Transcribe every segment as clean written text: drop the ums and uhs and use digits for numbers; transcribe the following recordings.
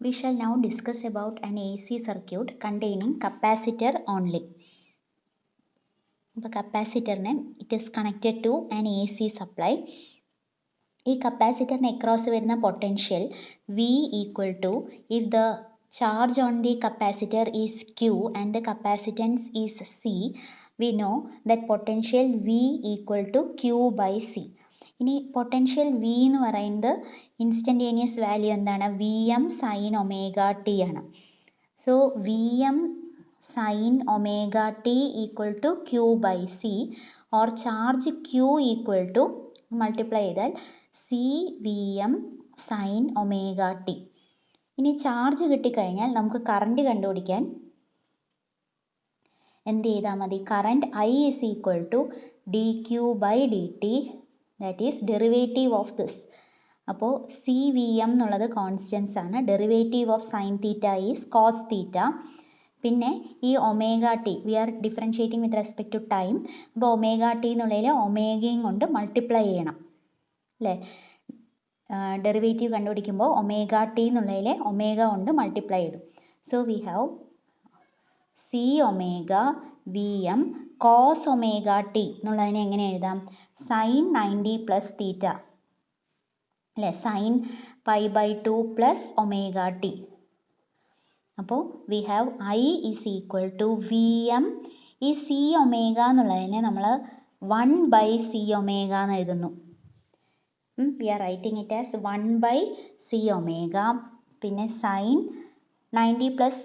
We shall now discuss about an AC circuit containing capacitor only. The capacitor it is connected to an AC supply. ഈ കപ്പാസിറ്ററിന് across വരുന്ന potential V equal to if the charge on the capacitor is Q and the capacitance is C, we know that potential V equal to Q by C. ഇനി potential V എന്ന് പറയുന്നത് instantaneous value എന്താണ്? Vm sin omega t ആണ്. So Vm sin omega t equal to Q by C or charge Q equal to multiply ചെയ്താൽ CVm sin omega t. ഇനി charge കിട്ടിക്കഴിഞ്ഞാൽ നമുക്ക് current കണ്ടുപിടിക്കാൻ എന്ത് ചെയ്താൽ മതി? Current I is equal to dq by dt, that is derivative of this. അപ്പോൾ CVm എന്നുള്ളത് കോൺസ്റ്റൻസ് ആണ്. Derivative of sine theta is cos theta. പിന്നെ ഈ omega T we are differentiating with respect to time. അപ്പോൾ omega T എന്നുള്ളതിൽ ഒമേഗയും കൊണ്ട് multiply ചെയ്യണം അല്ലേ? ഡെറിവേറ്റീവ് കണ്ടുപിടിക്കുമ്പോൾ ഒമേഗ ടി എന്നുള്ളതിൽ ഒമേഗ കൊണ്ട് മൾട്ടിപ്ലൈ ചെയ്തു. So we have C omega V M cos omega T എന്നുള്ളതിനെ എങ്ങനെ എഴുതാം? സൈൻ 90 പ്ലസ് തീറ്റ അല്ലേ? Sine pi by 2 plus omega T. അപ്പോൾ we have I is equal to V M. ഈ C omega എന്നുള്ളതിനെ നമ്മൾ 1 ബൈ സി ഒമേഗ എന്ന് എഴുതുന്നു. We are writing it as 1 by C omega. പിന്നെ സൈൻ 90 പ്ലസ്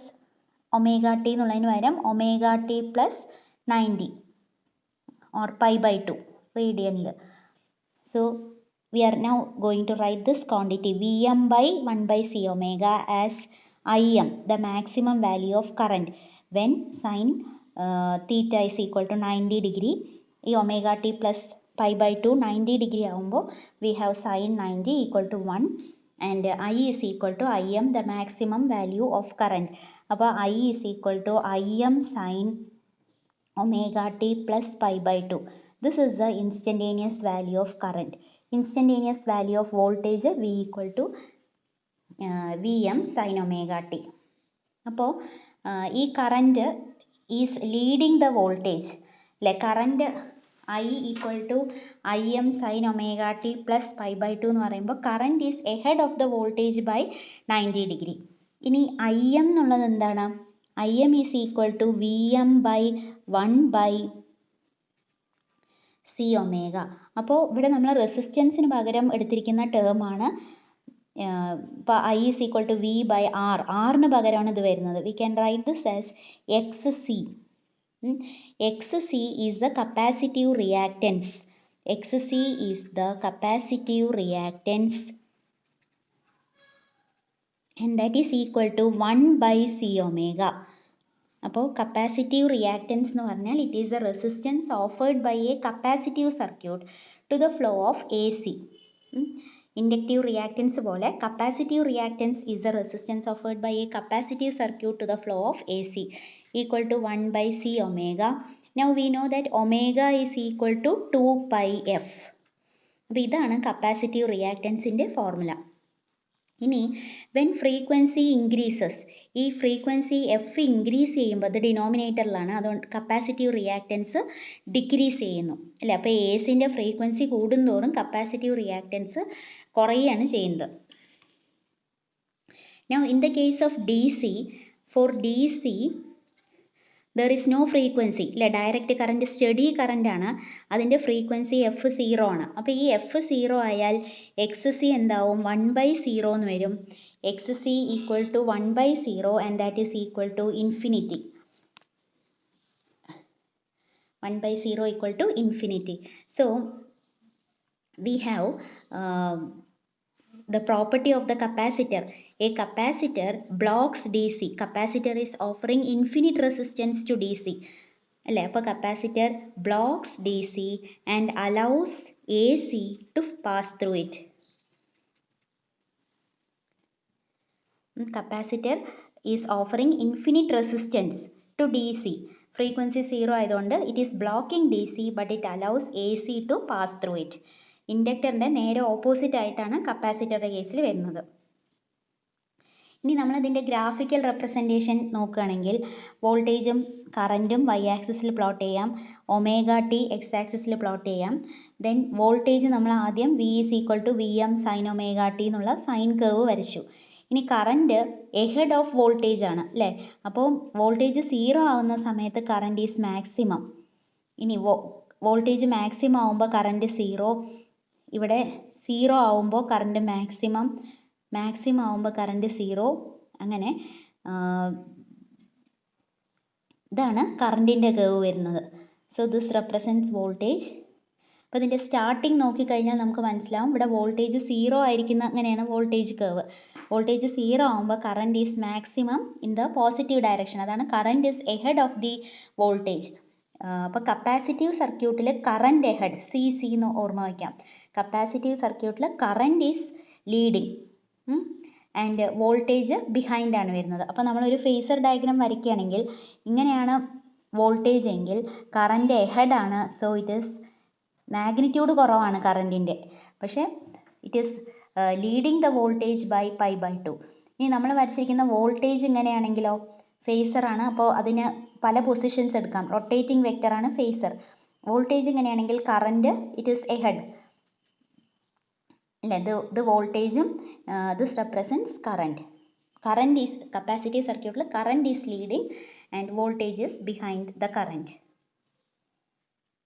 ഒമേഗ ടി എന്നുള്ളതിന് പകരം omega T plus 90 or pi by 2 റേഡിയനിൽ. So we are now going to write this quantity Vm by 1 by c omega as Im, the maximum value of current when sin theta is equal to 90 degree. ഈ omega t plus pi by 2 90 degree ആകുമ്പോൾ we have sin 90 equal to 1 and I is equal to Im, the maximum value of current. അപ്പോൾ I is equal to Im sin omega t plus pi by 2. This is the instantaneous value of current. Instantaneous value of voltage V equal to Vm sin omega t. അപ്പോൾ ഈ current is leading the voltage അല്ലെ? Current I equal to Im sin omega t plus pi by 2 എന്ന് പറയുമ്പോൾ current is ahead of the voltage by 90 degree. ഇനി Im എന്നുള്ളത് എന്താണ്? Im is equal to Vm by 1 by C omega. അപ്പോൾ ഇവിടെ നമ്മൾ റെസിസ്റ്റൻസിന് പകരം എടുത്തിരിക്കുന്ന ടേമാണ് ഇപ്പോൾ I is equal to V by R. ആറിന് പകരമാണ് ഇത് വരുന്നത്. We can write this as X C. X C is the capacitive reactance. X C is the capacitive reactance and that is equal to 1 by C omega. അപ്പോൾ capacitive reactance എന്ന് പറഞ്ഞാൽ it is a resistance offered by a capacitive circuit to the flow of A C. Inductive reactance പോലെ capacitive reactance is a resistance offered by a capacitive circuit to the flow of A C equal to 1 by C omega. Now we know that omega is equal to 2 pi F. അപ്പോൾ ഇതാണ് capacitive റിയാക്റ്റൻസിൻ്റെ formula. ഇനി when frequency increases, ഈ frequency F increase ചെയ്യുമ്പോൾ അത് ഡിനോമിനേറ്ററിലാണ്, അതുകൊണ്ട് capacitive reactance decrease ചെയ്യുന്നു അല്ലേ? അപ്പോൾ എ സിൻ്റെ ഫ്രീക്വൻസി കൂടുന്തോറും കപ്പാസിറ്റീവ് റിയാക്റ്റൻസ് കുറയുകയാണ് ചെയ്യുന്നത്. Now in the case of D C, for D C there is no frequency അല്ലേ? ഡയറക്റ്റ് കറൻറ്റ് സ്റ്റഡി കറൻ്റ് ആണ്, അതിൻ്റെ ഫ്രീക്വൻസി എഫ് 0 ആണ്. അപ്പോൾ ഈ എഫ് 0 ആയാൽ എക്സ് സി എന്താവും? 1 ബൈ 0 എന്ന് വരും. X C equal to 1 by 0 and that is equal to infinity. 1 by 0 equal to infinity. So we have the property of the capacitor. A capacitor blocks DC. Capacitor is offering infinite resistance to DC. അല്ലേ? അപ്പോൾ capacitor blocks DC and allows AC to pass through it. Capacitor is offering infinite resistance to DC. Frequency 0 ആയതുകൊണ്ട് it is blocking DC but it allows AC to pass through it. ഇൻഡക്ടറിൻ്റെ നേരെ opposite ആയിട്ടാണ് കപ്പാസിറ്ററുടെ കേസിൽ വരുന്നത്. ഇനി നമ്മൾ ഇതിൻ്റെ graphical representation നോക്കുകയാണെങ്കിൽ വോൾട്ടേജും കറൻറ്റും വൈ ആക്സിസിൽ പ്ലോട്ട് ചെയ്യാം, ഒമേഗ ടി എക്സ് ആക്സിസിൽ പ്ലോട്ട് ചെയ്യാം. ദെൻ വോൾട്ടേജ് നമ്മൾ ആദ്യം V is equal to V M sine omega T എന്നുള്ള സൈൻ കർവ് വരച്ചു. ഇനി കറൻറ്റ് എഹെഡ് ഓഫ് വോൾട്ടേജ് ആണ് അല്ലേ, അപ്പോൾ വോൾട്ടേജ് 0 ആവുന്ന സമയത്ത് കറൻറ്റ് ഈസ് മാക്സിമം. ഇനി വോൾട്ടേജ് മാക്സിമം ആവുമ്പോൾ കറൻറ്റ് 0, ഇവിടെ 0 ആവുമ്പോൾ കറൻറ്റ് മാക്സിമം ആവുമ്പോൾ കറൻറ്റ് 0, അങ്ങനെ ഇതാണ് കറൻറ്റിൻ്റെ കർവ് വരുന്നത്. So this represents voltage. അപ്പോൾ ഇതിൻ്റെ സ്റ്റാർട്ടിങ് നോക്കിക്കഴിഞ്ഞാൽ നമുക്ക് മനസ്സിലാവും ഇവിടെ വോൾട്ടേജ് 0 ആയിരിക്കുന്ന അങ്ങനെയാണ് വോൾട്ടേജ് കർവ്. വോൾട്ടേജ് 0 ആവുമ്പോൾ current is maximum in the positive direction, അതാണ് current is ahead of the voltage. അപ്പോൾ കപ്പാസിറ്റീവ് സർക്യൂട്ടിൽ കറൻറ്റ് എഹെഡ് സി എന്ന് ഓർമ്മ വയ്ക്കാം. കപ്പാസിറ്റീവ് സർക്യൂട്ടിൽ current is leading and voltage behind ആണ് വരുന്നത്. അപ്പോൾ നമ്മളൊരു ഫേസർ ഡയഗ്രാം വരയ്ക്കുകയാണെങ്കിൽ ഇങ്ങനെയാണ് വോൾട്ടേജ് എങ്കിൽ കറൻറ്റ് എഹെഡ് ആണ്. സോ ഇറ്റ് ഈസ് മാഗ്നിറ്റ്യൂഡ് കുറവാണ് കറൻറ്റിൻ്റെ, പക്ഷേ it is leading the voltage by π/2. ഇനി നമ്മൾ വരച്ചിരിക്കുന്ന വോൾട്ടേജ് ഇങ്ങനെയാണെങ്കിലോ ഫേസർ ആണ്, അപ്പോൾ അതിന് പല പൊസിഷൻസ് എടുക്കാം. റൊട്ടേറ്റിംഗ് വെക്റ്റർ ആണ് ഫേസർ. വോൾട്ടേജ് ഇങ്ങനെയാണെങ്കിൽ കറൻറ്റ് ഇറ്റ് ഈസ് എഹെഡ് അല്ലേ, ഇത് വോൾട്ടേജും this represents current is capacitive സർക്യൂട്ടിൽ current is leading and voltage is behind the current.